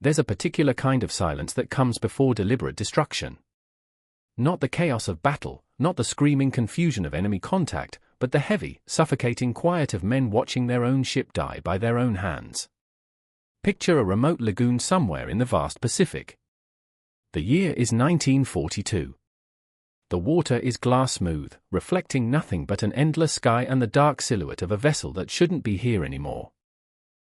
There's a particular kind of silence that comes before deliberate destruction. Not the chaos of battle, not the screaming confusion of enemy contact, but the heavy, suffocating quiet of men watching their own ship die by their own hands. Picture a remote lagoon somewhere in the vast Pacific. The year is 1942. The water is glass smooth, reflecting nothing but an endless sky and the dark silhouette of a vessel that shouldn't be here anymore.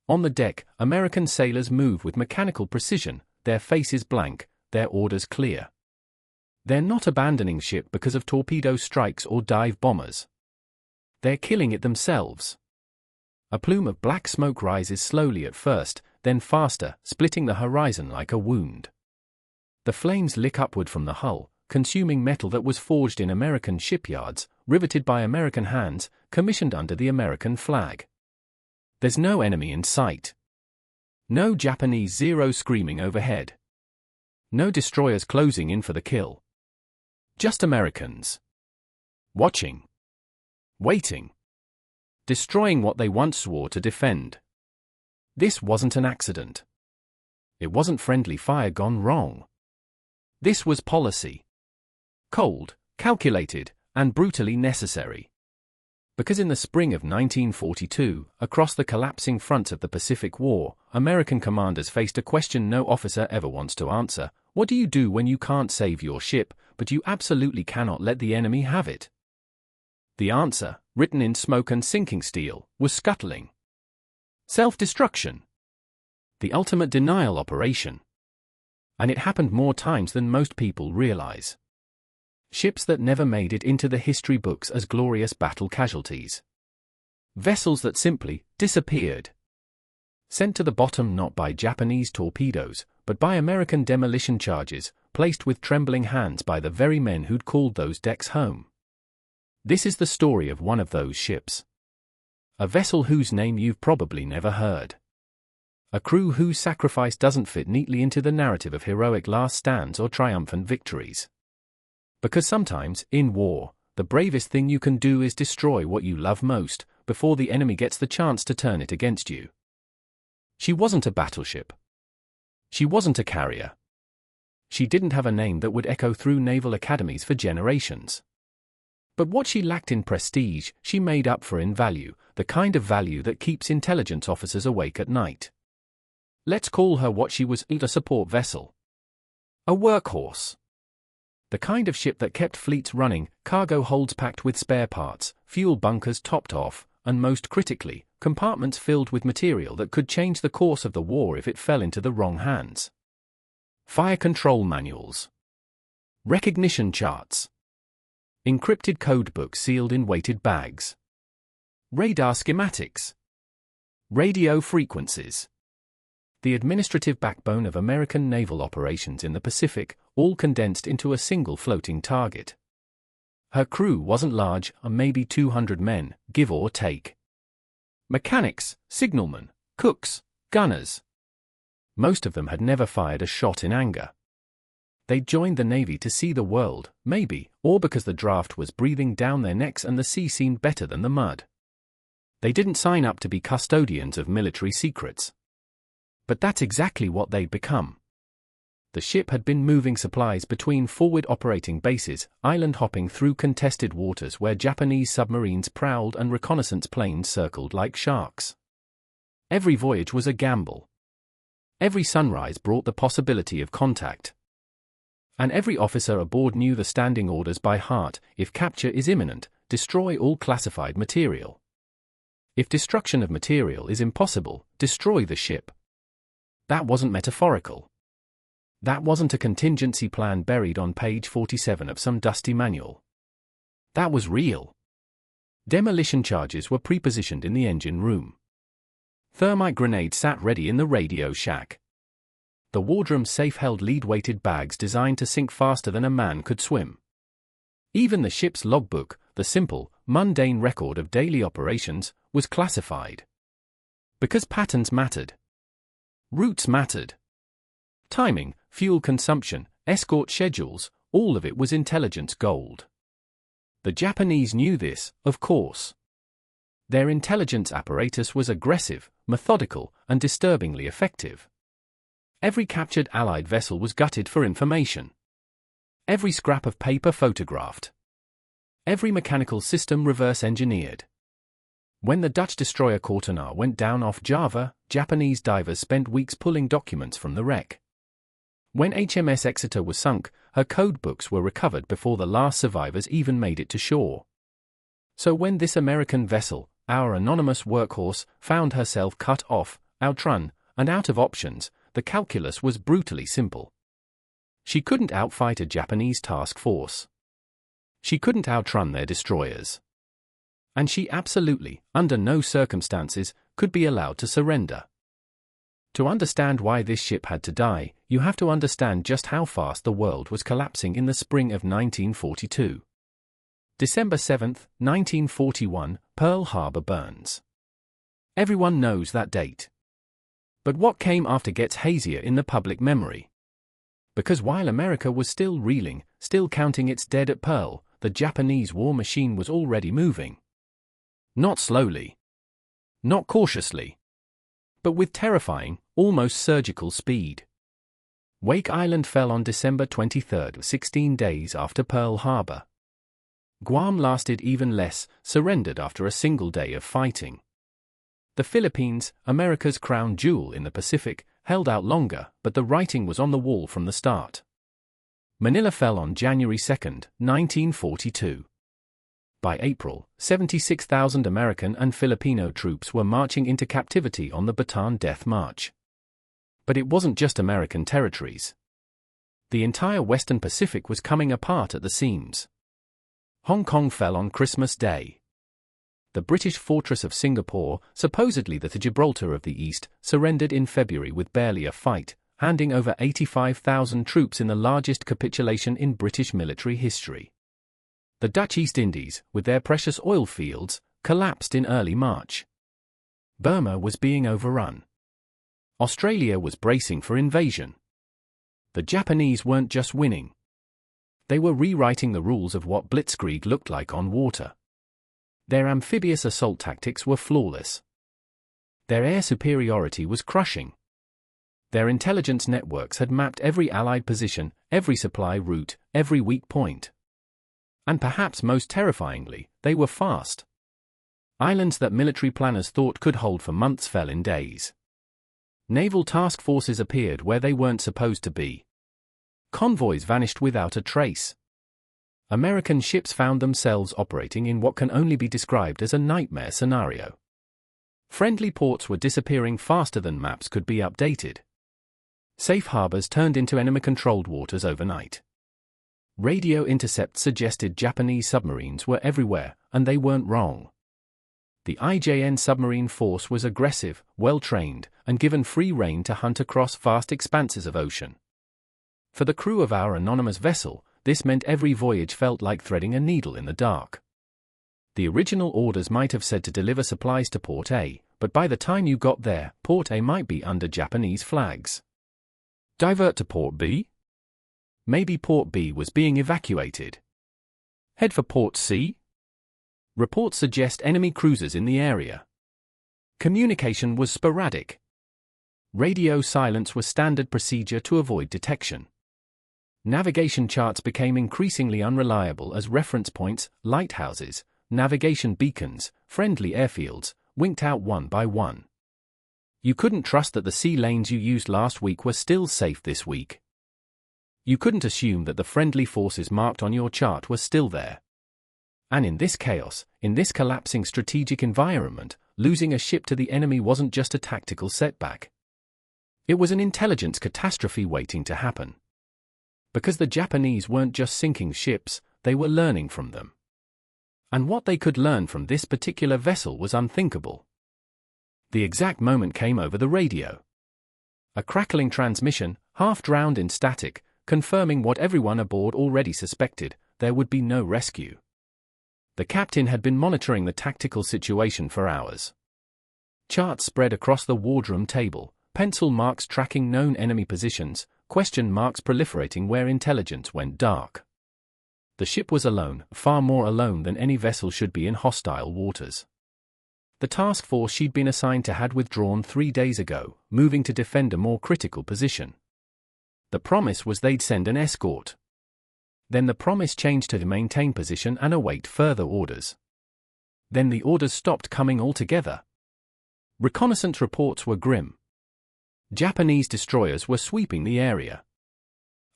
On the deck, American sailors move with mechanical precision, their faces blank, their orders clear. They're not abandoning ship because of torpedo strikes or dive bombers. They're killing it themselves. A plume of black smoke rises slowly at first, then faster, splitting the horizon like a wound. The flames lick upward from the hull, consuming metal that was forged in American shipyards, riveted by American hands, commissioned under the American flag. There's no enemy in sight. No Japanese Zero screaming overhead. No destroyers closing in for the kill. Just Americans. Watching. Waiting. Destroying what they once swore to defend. This wasn't an accident. It wasn't friendly fire gone wrong. This was policy. Cold, calculated, and brutally necessary. Because in the spring of 1942, across the collapsing front of the Pacific War, American commanders faced a question no officer ever wants to answer. What do you do when you can't save your ship, but you absolutely cannot let the enemy have it? The answer, written in smoke and sinking steel, was scuttling. Self-destruction. The ultimate denial operation. And it happened more times than most people realize. Ships that never made it into the history books as glorious battle casualties. Vessels that simply disappeared. Sent to the bottom not by Japanese torpedoes, but by American demolition charges, placed with trembling hands by the very men who'd called those decks home. This is the story of one of those ships. A vessel whose name you've probably never heard. A crew whose sacrifice doesn't fit neatly into the narrative of heroic last stands or triumphant victories. Because sometimes, in war, the bravest thing you can do is destroy what you love most, before the enemy gets the chance to turn it against you. She wasn't a battleship. She wasn't a carrier. She didn't have a name that would echo through naval academies for generations. But what she lacked in prestige, she made up for in value, the kind of value that keeps intelligence officers awake at night. Let's call her what she was, a support vessel. A workhorse. The kind of ship that kept fleets running, cargo holds packed with spare parts, fuel bunkers topped off, and most critically, compartments filled with material that could change the course of the war if it fell into the wrong hands. Fire control manuals. Recognition charts. Encrypted codebooks sealed in weighted bags. Radar schematics. Radio frequencies. The administrative backbone of American naval operations in the Pacific, all condensed into a single floating target. Her crew wasn't large, maybe 200 men, give or take. Mechanics, signalmen, cooks, gunners. Most of them had never fired a shot in anger. They'd joined the Navy to see the world, maybe, or because the draft was breathing down their necks and the sea seemed better than the mud. They didn't sign up to be custodians of military secrets. But that's exactly what they'd become. The ship had been moving supplies between forward operating bases, island hopping through contested waters where Japanese submarines prowled and reconnaissance planes circled like sharks. Every voyage was a gamble. Every sunrise brought the possibility of contact. And every officer aboard knew the standing orders by heart: if capture is imminent, destroy all classified material. If destruction of material is impossible, destroy the ship. That wasn't metaphorical. That wasn't a contingency plan buried on page 47 of some dusty manual. That was real. Demolition charges were prepositioned in the engine room. Thermite grenades sat ready in the radio shack. The wardroom safe held lead-weighted bags designed to sink faster than a man could swim. Even the ship's logbook, the simple, mundane record of daily operations, was classified. Because patterns mattered. Routes mattered. Timing, fuel consumption, escort schedules, all of it was intelligence gold. The Japanese knew this, of course. Their intelligence apparatus was aggressive, methodical, and disturbingly effective. Every captured Allied vessel was gutted for information. Every scrap of paper photographed. Every mechanical system reverse-engineered. When the Dutch destroyer Kortenaar went down off Java, Japanese divers spent weeks pulling documents from the wreck. When HMS Exeter was sunk, her code books were recovered before the last survivors even made it to shore. So when this American vessel, our anonymous workhorse, found herself cut off, outrun, and out of options, the calculus was brutally simple. She couldn't outfight a Japanese task force. She couldn't outrun their destroyers. And she absolutely, under no circumstances, could be allowed to surrender. To understand why this ship had to die, you have to understand just how fast the world was collapsing in the spring of 1942. December 7, 1941, Pearl Harbor burns. Everyone knows that date. But what came after gets hazier in the public memory. Because while America was still reeling, still counting its dead at Pearl, the Japanese war machine was already moving. Not slowly. Not cautiously. But with terrifying, almost surgical speed. Wake Island fell on December 23, 16 days after Pearl Harbor. Guam lasted even less, surrendered after a single day of fighting. The Philippines, America's crown jewel in the Pacific, held out longer, but the writing was on the wall from the start. Manila fell on January 2, 1942. By April, 76,000 American and Filipino troops were marching into captivity on the Bataan Death March. But it wasn't just American territories. The entire Western Pacific was coming apart at the seams. Hong Kong fell on Christmas Day. The British fortress of Singapore, supposedly the Gibraltar of the East, surrendered in February with barely a fight, handing over 85,000 troops in the largest capitulation in British military history. The Dutch East Indies, with their precious oil fields, collapsed in early March. Burma was being overrun. Australia was bracing for invasion. The Japanese weren't just winning. They were rewriting the rules of what blitzkrieg looked like on water. Their amphibious assault tactics were flawless. Their air superiority was crushing. Their intelligence networks had mapped every Allied position, every supply route, every weak point. And perhaps most terrifyingly, they were fast. Islands that military planners thought could hold for months fell in days. Naval task forces appeared where they weren't supposed to be. Convoys vanished without a trace. American ships found themselves operating in what can only be described as a nightmare scenario. Friendly ports were disappearing faster than maps could be updated. Safe harbors turned into enemy-controlled waters overnight. Radio intercepts suggested Japanese submarines were everywhere, and they weren't wrong. The IJN submarine force was aggressive, well-trained, and given free rein to hunt across vast expanses of ocean. For the crew of our anonymous vessel, this meant every voyage felt like threading a needle in the dark. The original orders might have said to deliver supplies to Port A, but by the time you got there, Port A might be under Japanese flags. Divert to Port B? Maybe Port B was being evacuated. Head for Port C? Reports suggest enemy cruisers in the area. Communication was sporadic. Radio silence was standard procedure to avoid detection. Navigation charts became increasingly unreliable as reference points, lighthouses, navigation beacons, friendly airfields, winked out one by one. You couldn't trust that the sea lanes you used last week were still safe this week. You couldn't assume that the friendly forces marked on your chart were still there. And in this chaos, in this collapsing strategic environment, losing a ship to the enemy wasn't just a tactical setback. It was an intelligence catastrophe waiting to happen. Because the Japanese weren't just sinking ships, they were learning from them. And what they could learn from this particular vessel was unthinkable. The exact moment came over the radio. A crackling transmission, half drowned in static, confirming what everyone aboard already suspected: there would be no rescue. The captain had been monitoring the tactical situation for hours. Charts spread across the wardroom table, pencil marks tracking known enemy positions, question marks proliferating where intelligence went dark. The ship was alone, far more alone than any vessel should be in hostile waters. the task force she'd been assigned to had withdrawn 3 days ago, moving to defend a more critical position. The promise was they'd send an escort. Then the promise changed to maintain position and await further orders. Then the orders stopped coming altogether. Reconnaissance reports were grim. Japanese destroyers were sweeping the area.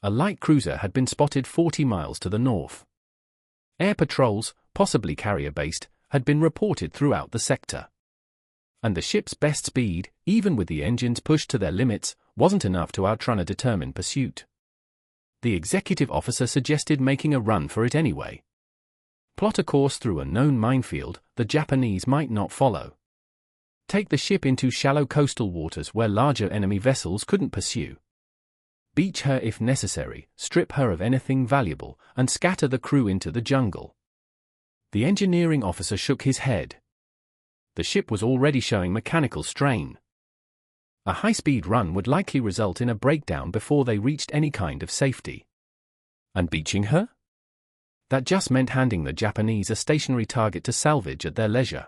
A light cruiser had been spotted 40 miles to the north. Air patrols, possibly carrier-based, had been reported throughout the sector. And the ship's best speed, even with the engines pushed to their limits, wasn't enough to outrun a determined pursuit. The executive officer suggested making a run for it anyway. Plot a course through a known minefield the Japanese might not follow. Take the ship into shallow coastal waters where larger enemy vessels couldn't pursue. Beach her if necessary, strip her of anything valuable, and scatter the crew into the jungle. The engineering officer shook his head. The ship was already showing mechanical strain. A high-speed run would likely result in a breakdown before they reached any kind of safety. And beaching her? That just meant handing the Japanese a stationary target to salvage at their leisure.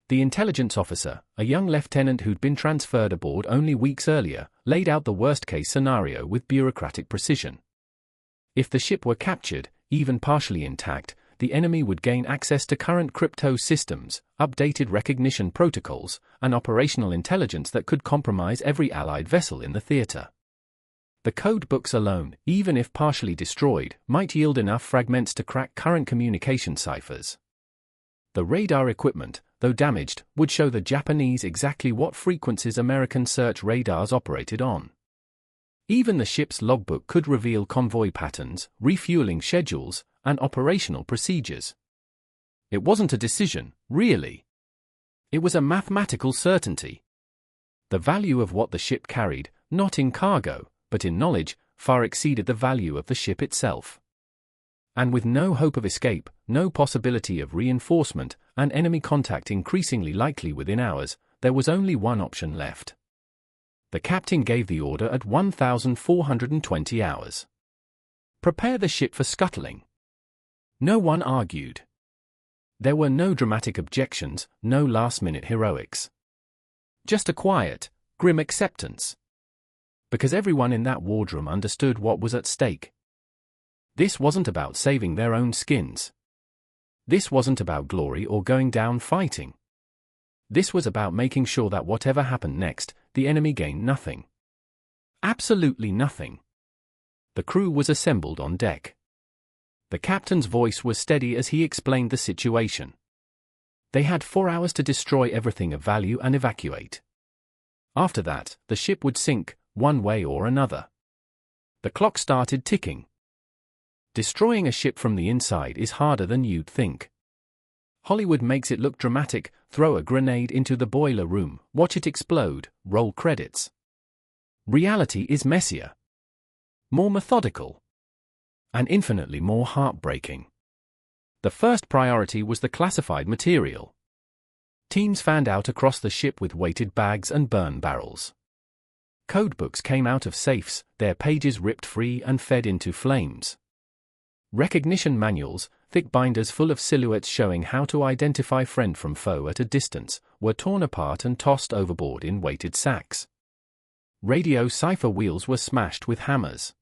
The intelligence officer, a young lieutenant who'd been transferred aboard only weeks earlier, laid out the worst-case scenario with bureaucratic precision. If the ship were captured, even partially intact, the enemy would gain access to current crypto systems, updated recognition protocols, and operational intelligence that could compromise every Allied vessel in the theater. The code books alone, even if partially destroyed, might yield enough fragments to crack current communication ciphers. The radar equipment, though damaged, would show the Japanese exactly what frequencies American search radars operated on. Even the ship's logbook could reveal convoy patterns, refueling schedules, and operational procedures. It wasn't a decision, really. It was a mathematical certainty. The value of what the ship carried, not in cargo, but in knowledge, far exceeded the value of the ship itself. And with no hope of escape, no possibility of reinforcement, and enemy contact increasingly likely within hours, there was only one option left. The captain gave the order at 1,420 hours. Prepare the ship for scuttling. No one argued. There were no dramatic objections, no last-minute heroics. Just a quiet, grim acceptance. Because everyone in that wardroom understood what was at stake. This wasn't about saving their own skins. This wasn't about glory or going down fighting. This was about making sure that whatever happened next, the enemy gained nothing. Absolutely nothing. The crew was assembled on deck. The captain's voice was steady as he explained the situation. They had 4 hours to destroy everything of value and evacuate. After that, the ship would sink, one way or another. The clock started ticking. Destroying a ship from the inside is harder than you'd think. Hollywood makes it look dramatic: throw a grenade into the boiler room, watch it explode, roll credits. Reality is messier. More methodical. And infinitely more heartbreaking. The first priority was the classified material. Teams fanned out across the ship with weighted bags and burn barrels. Codebooks came out of safes, their pages ripped free and fed into flames. Recognition manuals, thick binders full of silhouettes showing how to identify friend from foe at a distance, were torn apart and tossed overboard in weighted sacks. Radio cipher wheels were smashed with hammers.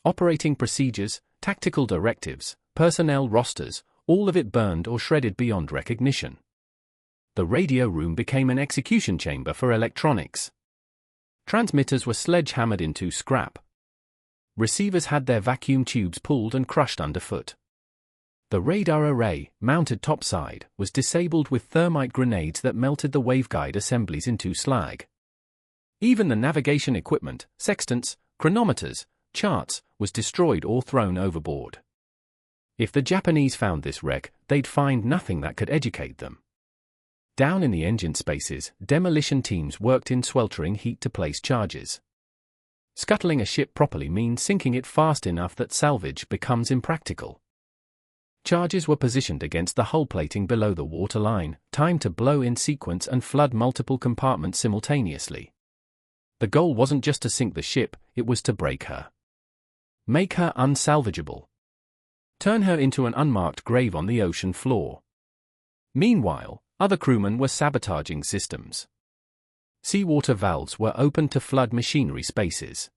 Operating procedures, tactical directives, personnel rosters, all of it burned or shredded beyond recognition. The radio room became an execution chamber for electronics. Transmitters were sledgehammered into scrap. Receivers had their vacuum tubes pulled and crushed underfoot. The radar array, mounted topside, was disabled with thermite grenades that melted the waveguide assemblies into slag. Even the navigation equipment, sextants, chronometers, charts, was destroyed or thrown overboard. If the Japanese found this wreck, they'd find nothing that could educate them. Down in the engine spaces, demolition teams worked in sweltering heat to place charges. Scuttling a ship properly means sinking it fast enough that salvage becomes impractical. Charges were positioned against the hull plating below the waterline, timed to blow in sequence and flood multiple compartments simultaneously. The goal wasn't just to sink the ship, it was to break her. Make her unsalvageable. Turn her into an unmarked grave on the ocean floor. Meanwhile, other crewmen were sabotaging systems. Seawater valves were opened to flood machinery spaces.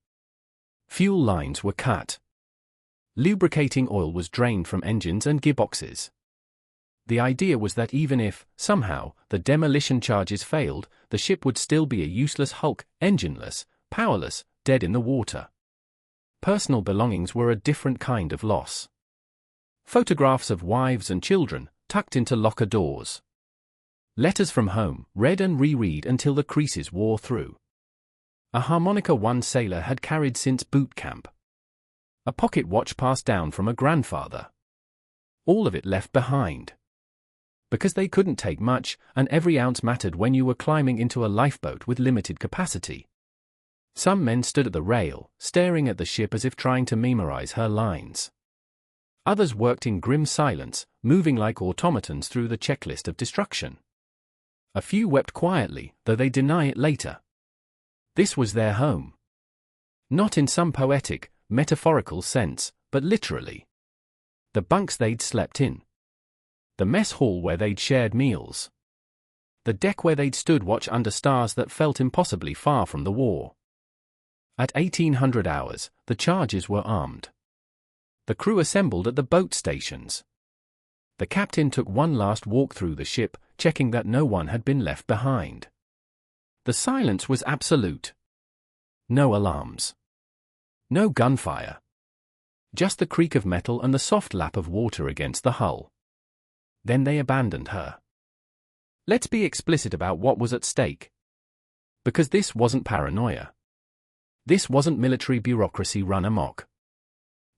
Fuel lines were cut. Lubricating oil was drained from engines and gearboxes. The idea was that even if, somehow, the demolition charges failed, the ship would still be a useless hulk, engineless, powerless, dead in the water. Personal belongings were a different kind of loss. Photographs of wives and children, tucked into locker doors. Letters from home, read and reread until the creases wore through. A harmonica one sailor had carried since boot camp. A pocket watch passed down from a grandfather. All of it left behind. Because they couldn't take much, and every ounce mattered when you were climbing into a lifeboat with limited capacity. Some men stood at the rail, staring at the ship as if trying to memorize her lines. Others worked in grim silence, moving like automatons through the checklist of destruction. A few wept quietly, though they deny it later. This was their home. Not in some poetic, metaphorical sense, but literally. The bunks they'd slept in. The mess hall where they'd shared meals. The deck where they'd stood watch under stars that felt impossibly far from the war. At 1800 hours, the charges were armed. The crew assembled at the boat stations. The captain took one last walk through the ship, checking that no one had been left behind. The silence was absolute. No alarms. No gunfire. Just the creak of metal and the soft lap of water against the hull. Then they abandoned her. Let's be explicit about what was at stake. Because this wasn't paranoia. This wasn't military bureaucracy run amok.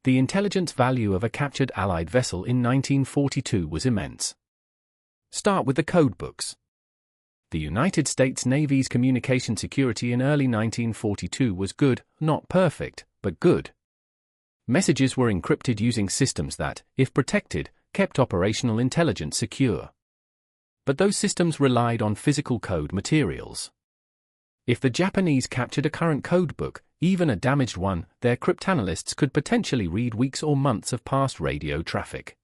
The intelligence value of a captured Allied vessel in 1942 was immense. Start with the codebooks. The United States Navy's communication security in early 1942 was good, not perfect, but good. Messages were encrypted using systems that, if protected, kept operational intelligence secure. But those systems relied on physical code materials. If the Japanese captured a current codebook, even a damaged one, their cryptanalysts could potentially read weeks or months of past radio traffic.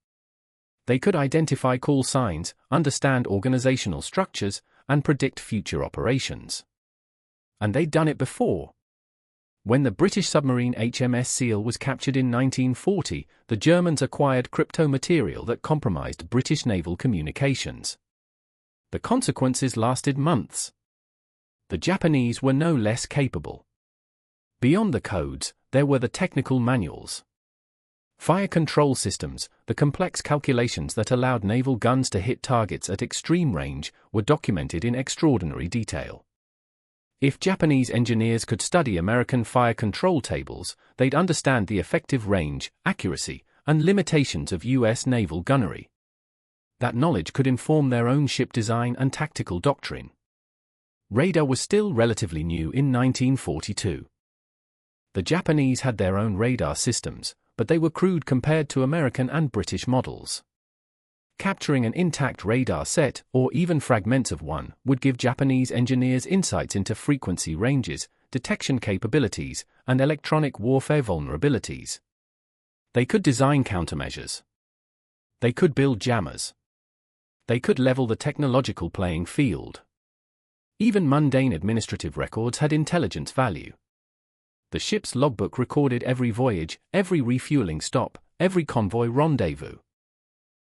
They could identify call signs, understand organizational structures, and predict future operations. And they'd done it before. When the British submarine HMS Seal was captured in 1940, the Germans acquired crypto material that compromised British naval communications. The consequences lasted months. The Japanese were no less capable. Beyond the codes, there were the technical manuals. Fire control systems, the complex calculations that allowed naval guns to hit targets at extreme range, were documented in extraordinary detail. If Japanese engineers could study American fire control tables, they'd understand the effective range, accuracy, and limitations of U.S. naval gunnery. That knowledge could inform their own ship design and tactical doctrine. Radar was still relatively new in 1942. The Japanese had their own radar systems, but they were crude compared to American and British models. Capturing an intact radar set, or even fragments of one, would give Japanese engineers insights into frequency ranges, detection capabilities, and electronic warfare vulnerabilities. They could design countermeasures. They could build jammers. They could level the technological playing field. Even mundane administrative records had intelligence value. The ship's logbook recorded every voyage, every refueling stop, every convoy rendezvous.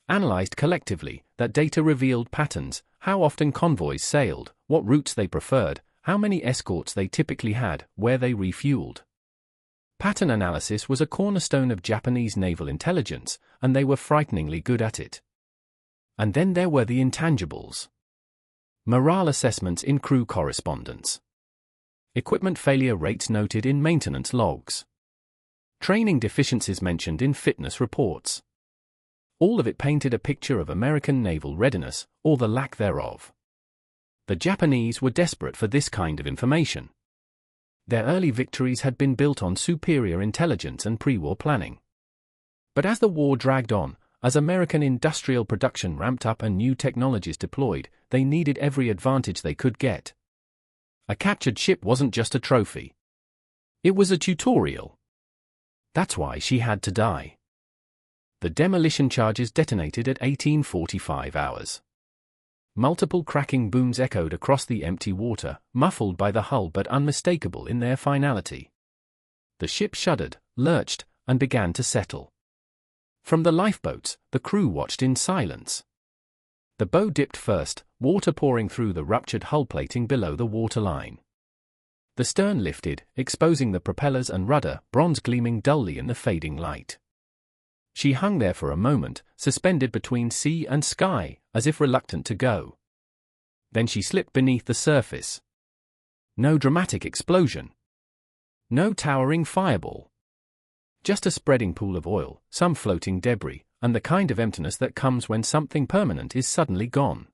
Analyzed collectively, that data revealed patterns, how often convoys sailed, what routes they preferred, how many escorts they typically had, where they refueled. Pattern analysis was a cornerstone of Japanese naval intelligence, and they were frighteningly good at it. And then there were the intangibles. Morale assessments in crew correspondence. Equipment failure rates noted in maintenance logs. Training deficiencies mentioned in fitness reports. All of it painted a picture of American naval readiness, or the lack thereof. The Japanese were desperate for this kind of information. Their early victories had been built on superior intelligence and pre-war planning. But as the war dragged on, as American industrial production ramped up and new technologies deployed, they needed every advantage they could get. A captured ship wasn't just a trophy. It was a tutorial. That's why she had to die. The demolition charges detonated at 1845 hours. multiple cracking booms echoed across the empty water, muffled by the hull but unmistakable in their finality. The ship shuddered, lurched, and began to settle. From the lifeboats, the crew watched in silence. The bow dipped first, water pouring through the ruptured hull plating below the waterline. The stern lifted, exposing the propellers and rudder, bronze gleaming dully in the fading light. She hung there for a moment, suspended between sea and sky, as if reluctant to go. Then she slipped beneath the surface. No dramatic explosion. No towering fireball. Just a spreading pool of oil, some floating debris, and the kind of emptiness that comes when something permanent is suddenly gone.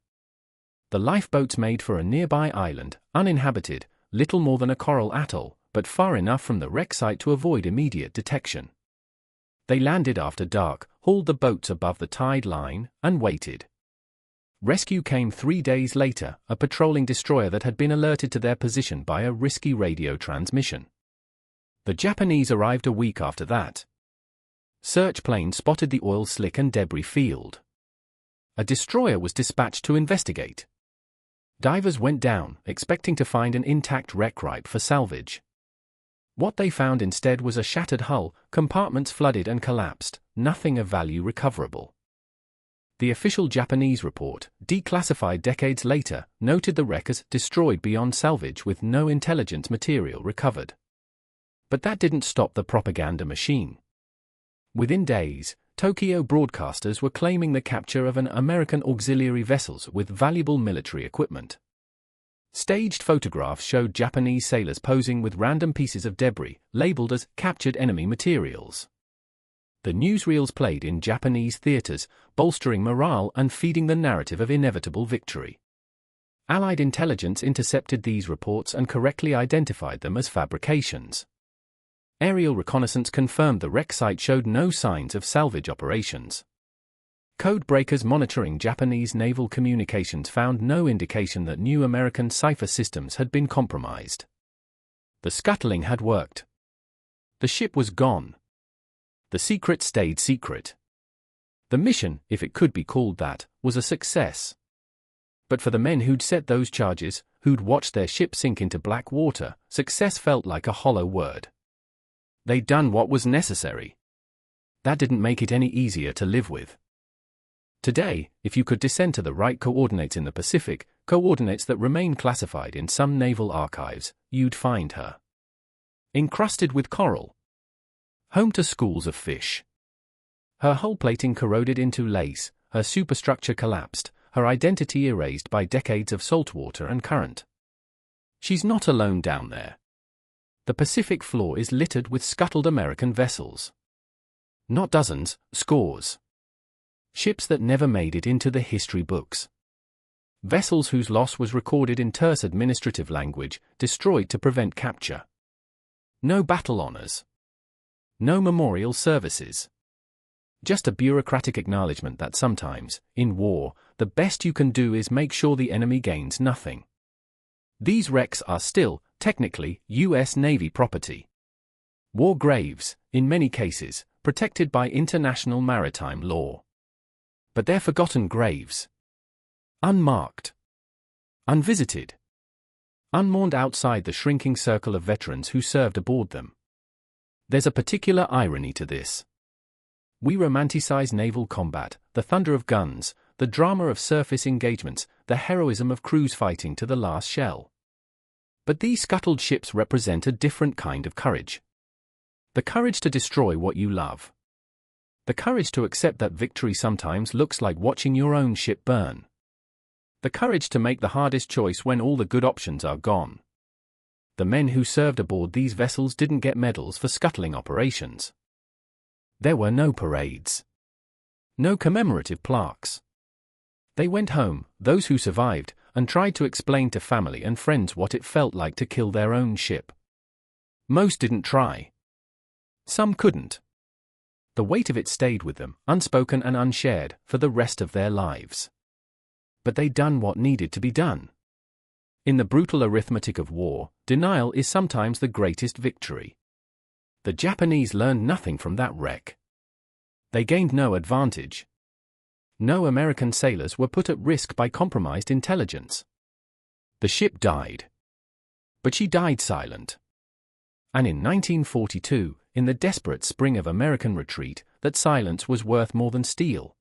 The lifeboats made for a nearby island, uninhabited, little more than a coral atoll, but far enough from the wreck site to avoid immediate detection. They landed after dark, hauled the boats above the tide line, and waited. Rescue came 3 days later, a patrolling destroyer that had been alerted to their position by a risky radio transmission. The Japanese arrived a week after that. Search planes spotted the oil slick and debris field. A destroyer was dispatched to investigate. Divers went down, expecting to find an intact wreck ripe for salvage. What they found instead was a shattered hull, compartments flooded and collapsed, nothing of value recoverable. The official Japanese report, declassified decades later, noted the wreck as destroyed beyond salvage with no intelligence material recovered. But that didn't stop the propaganda machine. Within days, Tokyo broadcasters were claiming the capture of an American auxiliary vessels with valuable military equipment. Staged photographs showed Japanese sailors posing with random pieces of debris, labeled as captured enemy materials. The newsreels played in Japanese theaters, bolstering morale and feeding the narrative of inevitable victory. Allied intelligence intercepted these reports and correctly identified them as fabrications. Aerial reconnaissance confirmed the wreck site showed no signs of salvage operations. Code breakers monitoring Japanese naval communications found no indication that new American cipher systems had been compromised. The scuttling had worked. The ship was gone. The secret stayed secret. The mission, if it could be called that, was a success. But for the men who'd set those charges, who'd watched their ship sink into black water, success felt like a hollow word. They'd done what was necessary. That didn't make it any easier to live with. Today, if you could descend to the right coordinates in the Pacific, coordinates that remain classified in some naval archives, you'd find her. Encrusted with coral. Home to schools of fish. Her hull plating corroded into lace, her superstructure collapsed, her identity erased by decades of saltwater and current. She's not alone down there. The Pacific floor is littered with scuttled American vessels. Not dozens, scores. Ships that never made it into the history books. Vessels whose loss was recorded in terse administrative language, destroyed to prevent capture. No battle honors. No memorial services. Just a bureaucratic acknowledgement that sometimes, in war, the best you can do is make sure the enemy gains nothing. These wrecks are still, technically, U.S. Navy property. War graves, in many cases, protected by international maritime law. But they're forgotten graves. Unmarked. Unvisited. Unmourned outside the shrinking circle of veterans who served aboard them. There's a particular irony to this. We romanticize naval combat, the thunder of guns, the drama of surface engagements, the heroism of crews fighting to the last shell. But these scuttled ships represent a different kind of courage. The courage to destroy what you love. The courage to accept that victory sometimes looks like watching your own ship burn. The courage to make the hardest choice when all the good options are gone. The men who served aboard these vessels didn't get medals for scuttling operations. There were no parades. No commemorative plaques. They went home, those who survived, and tried to explain to family and friends what it felt like to kill their own ship. Most didn't try. Some couldn't. The weight of it stayed with them, unspoken and unshared, for the rest of their lives. But they'd done what needed to be done. In the brutal arithmetic of war, denial is sometimes the greatest victory. The Japanese learned nothing from that wreck. They gained no advantage. No American sailors were put at risk by compromised intelligence. The ship died. But she died silent. And in 1942, in the desperate spring of American retreat, that silence was worth more than steel.